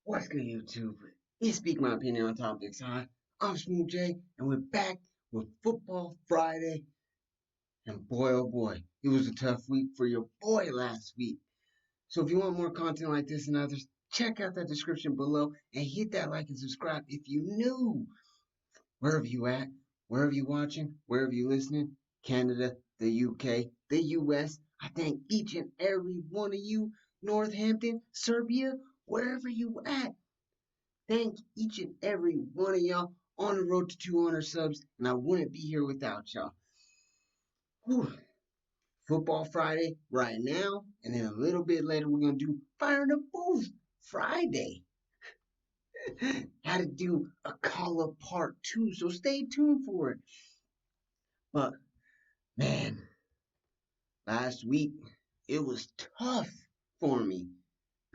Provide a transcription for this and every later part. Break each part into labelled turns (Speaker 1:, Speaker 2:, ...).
Speaker 1: What's good, YouTube? It's Speak My Opinion on Topics. I'm Smooth J, and we're back with Football Friday. And boy, oh boy, it was a tough week for your boy last week. So if you want more content like this and others, check out that description below and hit that like and subscribe if you new. Wherever you at, wherever you watching, wherever you listening, Canada, the UK, the US, I thank each and every one of you, Northampton, Serbia, wherever you at. Thank each and every one of y'all on the road to 200 subs, and I wouldn't be here without y'all. Whew. Football Friday right now, and then a little bit later we're gonna do Fire in the Booth Friday. Had to do a call up part 2, so stay tuned for it. But man, last week it was tough for me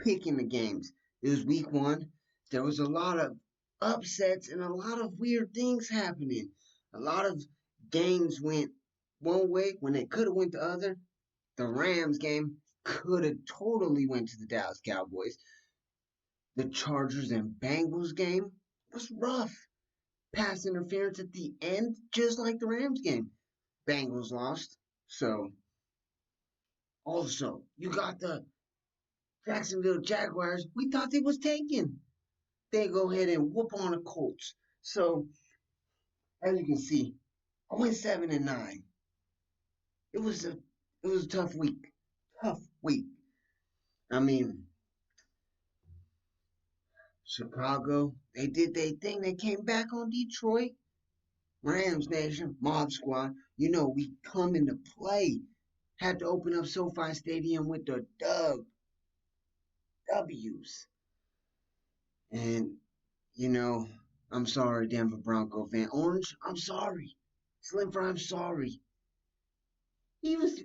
Speaker 1: picking the games. It was week 1. There was a lot of upsets and a lot of weird things happening. A lot of games went one way when they could have went the other. The Rams game could have totally went to the Dallas Cowboys. The Chargers and Bengals game was rough. Pass interference at the end, just like the Rams game. Bengals lost. So, also, you got the Jacksonville Jaguars. We thought they was taken. They go ahead and whoop on the Colts. So, as you can see, I went 7-9. It was a tough week. Tough week. I mean, Chicago, they did their thing. They came back on Detroit. Rams Nation, Mob Squad. You know, we come into play. Had to open up SoFi Stadium with the W's. And, you know, I'm sorry, Denver Bronco fan. Orange, I'm sorry. Slim Fry, I'm sorry. He was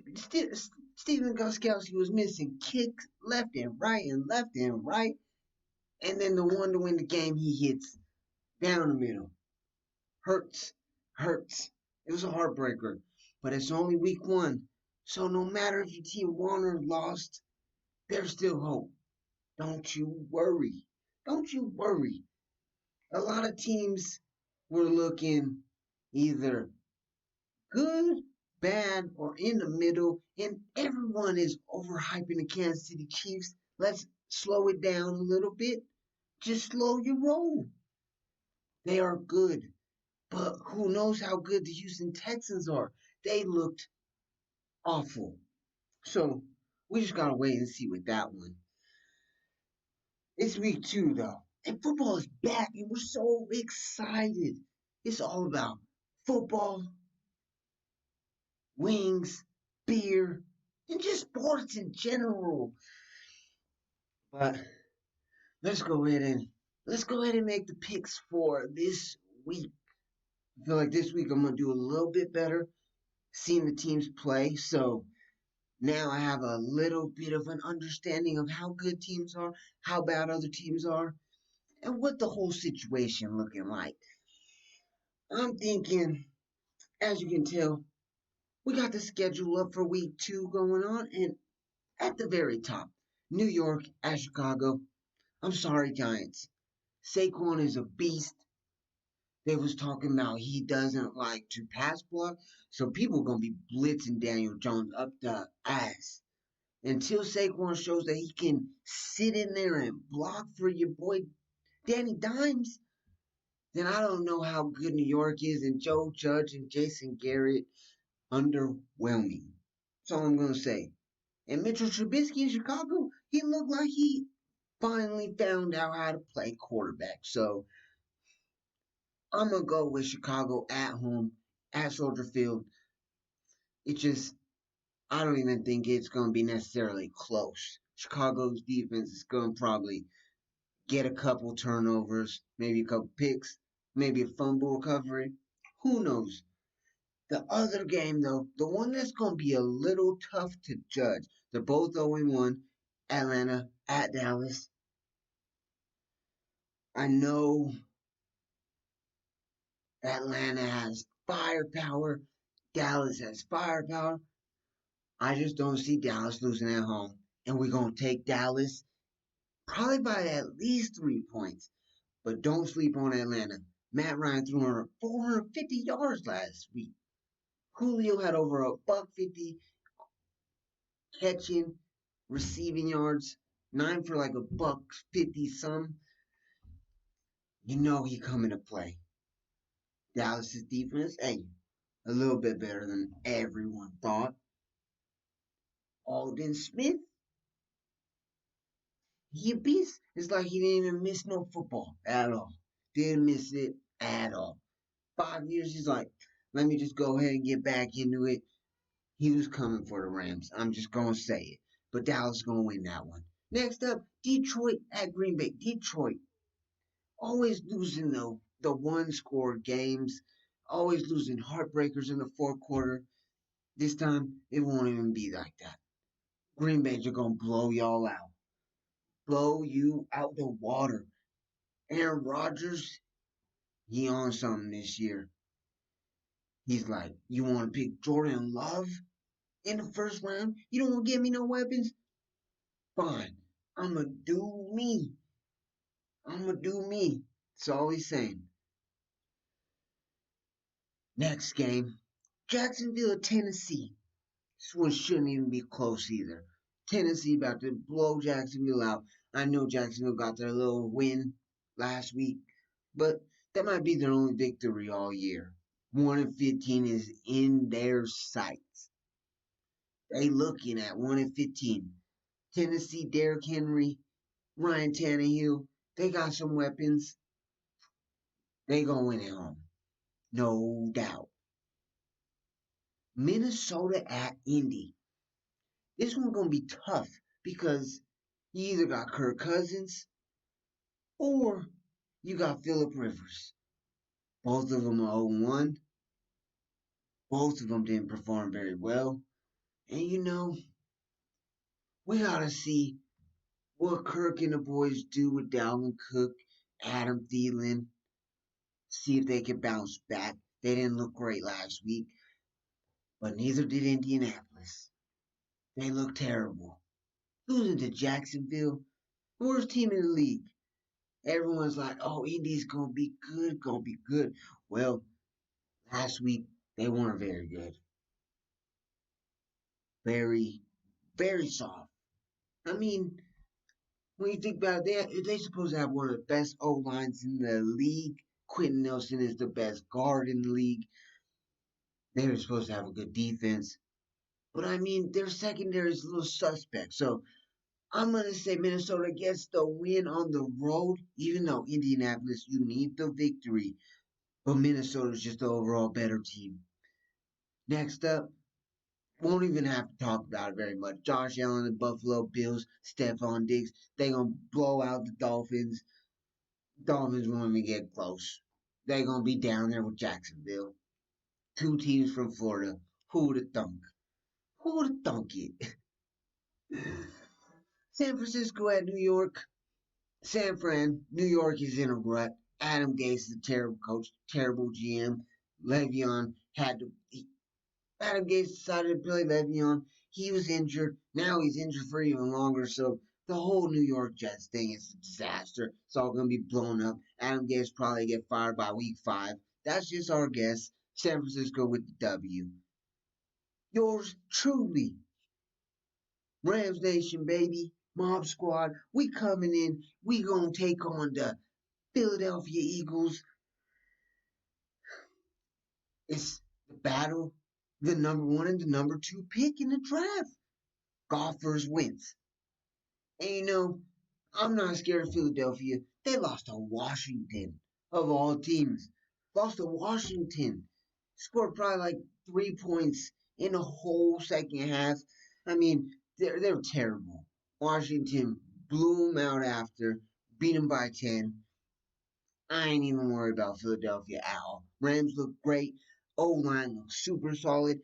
Speaker 1: Stephen Gostkowski was missing kicks left and right and left and right, and then the one to win the game he hits down the middle. Hurts, hurts. It was a heartbreaker, but it's only week 1, so no matter if your team won or lost, there's still hope. Don't you worry. Don't you worry. A lot of teams were looking either good, bad, or in the middle, and everyone is overhyping the Kansas City Chiefs. Let's slow it down a little bit. Just slow your roll. They are good, but who knows how good the Houston Texans are? They looked awful. So we just gotta wait and see with that one. It's week 2 though, and football is back, and we're so excited. It's all about football, wings, beer, and just sports in general. But let's go ahead and make the picks for this week. I feel like this week I'm gonna do a little bit better seeing the teams play. So now I have a little bit of an understanding of how good teams are, how bad other teams are, and what the whole situation looking like. I'm thinking, as you can tell, we got the schedule up for week 2 going on, and at the very top, New York at Chicago. I'm sorry, Giants. Saquon is a beast. They was talking about he doesn't like to pass block, so people gonna be blitzing Daniel Jones up the ass. Until Saquon shows that he can sit in there and block for your boy Danny Dimes, then I don't know how good New York is, and Joe Judge and Jason Garrett underwhelming. That's all I'm gonna say. And Mitchell Trubisky in Chicago, he looked like he finally found out how to play quarterback. So I'm gonna go with Chicago at home at Soldier Field. It just I don't even think it's gonna be necessarily close. Chicago's defense is gonna probably get a couple turnovers, maybe a couple picks, maybe a fumble recovery. Who knows? The other game though, the one that's gonna be a little tough to judge. They're both 0-1. Atlanta at Dallas. I know Atlanta has firepower. Dallas has firepower. I just don't see Dallas losing at home. And we're going to take Dallas probably by at least 3 points. But don't sleep on Atlanta. Matt Ryan threw over 450 yards last week. Julio had over a buck 50 catching, receiving yards, 9 for like a buck 50 some. You know he coming to play. Dallas's defense, hey, a little bit better than everyone thought. Alden Smith, he a beast. It's like he didn't even miss no football at all. Didn't miss it at all. 5 years, he's like, let me just go ahead and get back into it. He was coming for the Rams. I'm just gonna say it. But Dallas gonna win that one. Next up, Detroit at Green Bay. Detroit always losing the one score games, always losing heartbreakers in the fourth quarter. This time it won't even be like that. Green Bay's are gonna blow y'all out. Blow you out the water. Aaron Rodgers, he on something this year. He's like, you want to pick Jordan Love in the first round? You don't want to give me no weapons? Fine. I'ma do me. I'ma do me. That's all he's saying. Next game, Jacksonville at Tennessee. This one shouldn't even be close either. Tennessee about to blow Jacksonville out. I know Jacksonville got their little win last week, but that might be their only victory all year. 1-15 is in their sights. They looking at 1-15. Tennessee, Derrick Henry, Ryan Tannehill, they got some weapons. They gonna win at home. No doubt. Minnesota at Indy. This one gonna be tough because you either got Kirk Cousins or you got Philip Rivers. Both of them are 0-1. Both of them didn't perform very well. And we gotta see what Kirk and the boys do with Dalvin Cook, Adam Thielen. See if they can bounce back. They didn't look great last week, but neither did Indianapolis. They look terrible. Losing to Jacksonville, worst team in the league. Everyone's like, oh, Indy's gonna be good, gonna be good. Well, last week they weren't very good. Very, very soft. I mean, when you think about it, they supposed to have one of the best O lines in the league. Quentin Nelson is the best guard in the league. They were supposed to have a good defense. But I mean, their secondary is a little suspect. So I'm going to say Minnesota gets the win on the road, even though Indianapolis, you need the victory. But Minnesota's just the overall better team. Next up, won't even have to talk about it very much. Josh Allen, the Buffalo Bills, Stephon Diggs, they going to blow out the Dolphins. Dolphins won't even get close. They going to be down there with Jacksonville. Two teams from Florida. Who would have thunk? Who would have thunk it? San Francisco at New York. San Fran, New York is in a rut. Adam Gase is a terrible coach, terrible GM. Le'Veon had to. Adam Gase decided to play Le'Veon. He was injured. Now he's injured for even longer. So the whole New York Jets thing is a disaster. It's all going to be blown up. Adam Gase probably get fired by week 5. That's just our guess. San Francisco with the W. Yours truly, Rams Nation, baby. Mob Squad. We coming in. We gonna take on the Philadelphia Eagles. It's the battle, the number 1 and the number 2 pick in the draft. Golfers wins. And I'm not scared of Philadelphia. They lost to Washington, of all teams. Lost to Washington. Scored probably like 3 points in the whole second half. I mean, they're terrible. Washington blew them out after, beat them by 10. I ain't even worried about Philadelphia at all. Rams look great. O-line looks super solid.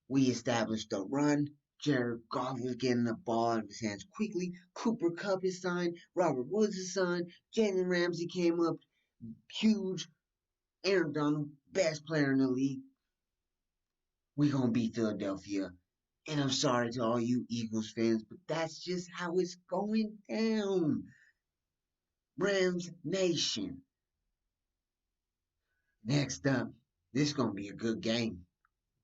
Speaker 1: We established the run. Jared Goff was getting the ball out of his hands quickly. Cooper Kupp is signed. Robert Woods is signed. Jalen Ramsey came up huge. Aaron Donald, best player in the league. We gonna beat Philadelphia. And I'm sorry to all you Eagles fans, but that's just how it's going down. Rams Nation. Next up, this is gonna be a good game.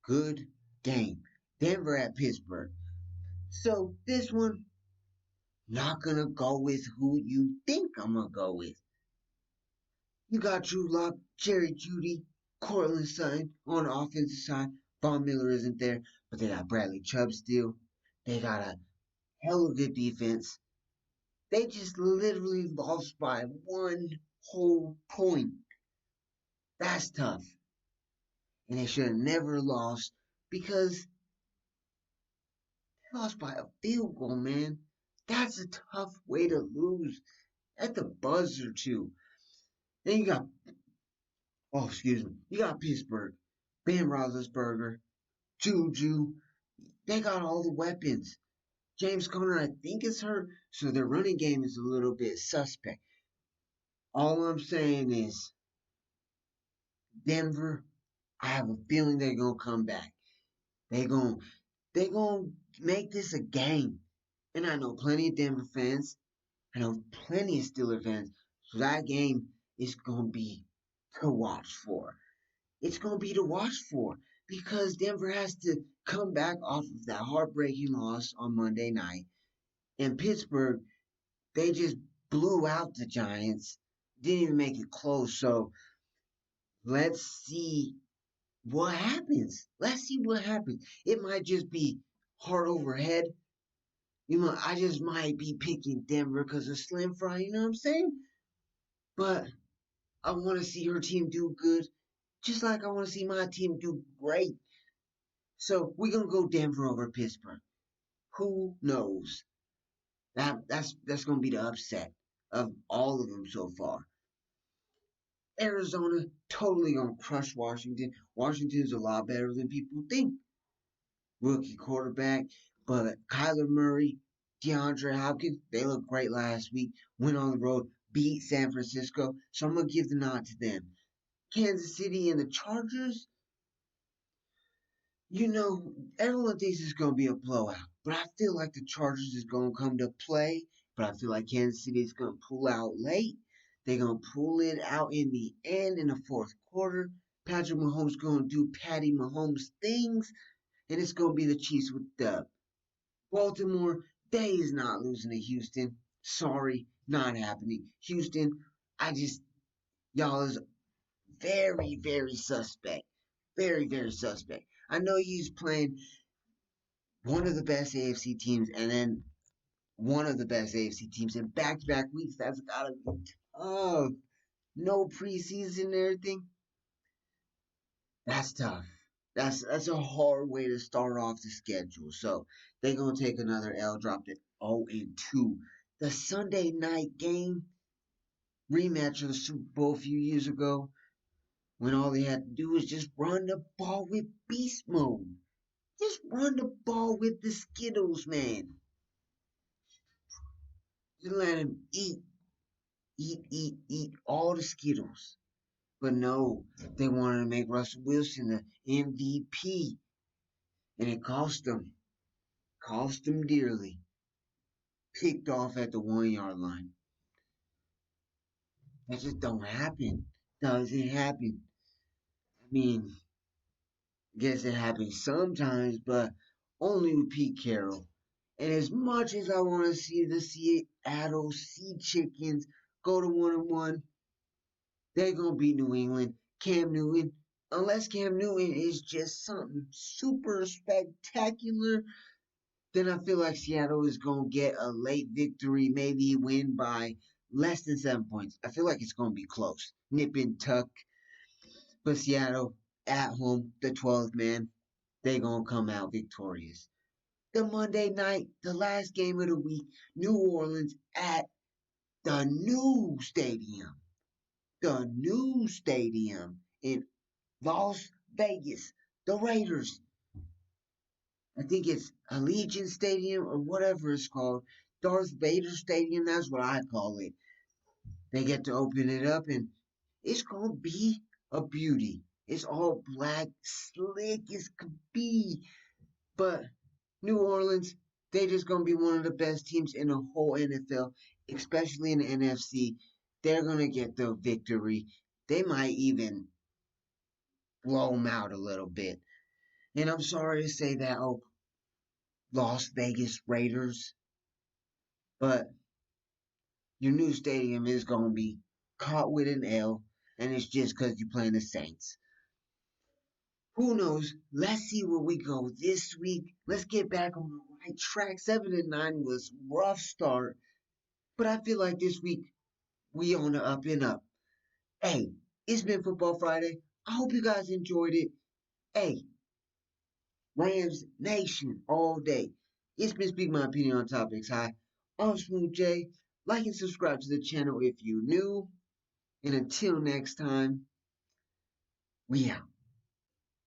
Speaker 1: Good game. Denver at Pittsburgh. So this one, not gonna go with who you think I'm gonna go with. You got Drew Lock, Jerry Judy, Cortland Sutton on the offensive side. Von Miller isn't there, but they got Bradley Chubb still. They got a hell of a good defense. They just literally lost by one whole point. That's tough. And they should have never lost because they lost by a field goal, man. That's a tough way to lose at the buzzer, too. Then you got, oh, excuse me, you got Pittsburgh, Ben Roethlisberger, Juju. They got all the weapons. James Conner, I think, is hurt, so their running game is a little bit suspect. All I'm saying is, Denver, I have a feeling they're gonna come back. They gonna make this a game. And I know plenty of Denver fans. I know plenty of Steelers fans. So that game is gonna be to watch for. It's gonna be to watch for because Denver has to come back off of that heartbreaking loss on Monday night. And Pittsburgh, they just blew out the Giants. Didn't even make it close. So let's see what happens. Let's see what happens. It might just be heart over head. I just might be picking Denver because of Slim Fry, you know what I'm saying? But I want to see her team do good, just like I want to see my team do great. So we're gonna go Denver over Pittsburgh. Who knows? That's gonna be the upset of all of them so far. Arizona totally gonna crush Washington. Washington's a lot better than people think. Rookie quarterback, but Kyler Murray, DeAndre Hopkins, they looked great last week. Went on the road, beat San Francisco, so I'm gonna give the nod to them. Kansas City and the Chargers, everyone thinks it's going to be a blowout, but I feel like the Chargers is going to come to play. But I feel like Kansas City is going to pull out late. They're going to pull it out in the end in the fourth quarter. Patrick Mahomes going to do Patty Mahomes things, and it's going to be the Chiefs with the Baltimore. They is not losing to Houston. Sorry, not happening. Houston, I just y'all is very, very suspect. Very, very suspect. I know he's playing one of the best AFC teams and then one of the best AFC teams in back to back weeks. That's gotta be tough. No preseason and everything. That's tough. That's a hard way to start off the schedule. So they're gonna take another L, dropped it 0-2. The Sunday night game rematch of the Super Bowl a few years ago, when all they had to do was just run the ball with beast mode. Just run the ball with the Skittles, man. Just let him eat all the Skittles. But no, they wanted to make Russell Wilson the MVP, and it cost them dearly. Picked off at the 1 yard line. That just don't happen. Doesn't happen. I mean, I guess it happens sometimes, but only with Pete Carroll. And as much as I want to see the Seattle Sea Chickens go to 1-1, they're gonna beat New England. Cam Newton, unless Cam Newton is just something super spectacular, then I feel like Seattle is gonna get a late victory, maybe win by less than 7 points. I feel like it's gonna be close, nip and tuck. But Seattle at home, the 12th man, they gonna come out victorious. The Monday night, the last game of the week, New Orleans at the new stadium. The new stadium in Las Vegas. The Raiders. I think it's Allegiant Stadium or whatever it's called. Darth Vader Stadium, that's what I call it. They get to open it up and it's going to be a beauty. It's all black, slick as could be. But New Orleans, they just going to be one of the best teams in the whole NFL, especially in the NFC. They're going to get the victory. They might even blow them out a little bit. And I'm sorry to say that, oh, Las Vegas Raiders, but your new stadium is going to be caught with an L, and it's just because you're playing the Saints. Who knows? Let's see where we go this week. Let's get back on the right track. 7-9 was rough start, but I feel like this week we on the up and up. Hey, it's been Football Friday. I hope you guys enjoyed it. Hey, Rams Nation all day. It's been Speak My Opinion on Topics. Hi, I'm Smooth J. Like and subscribe to the channel if you new. And until next time, we out.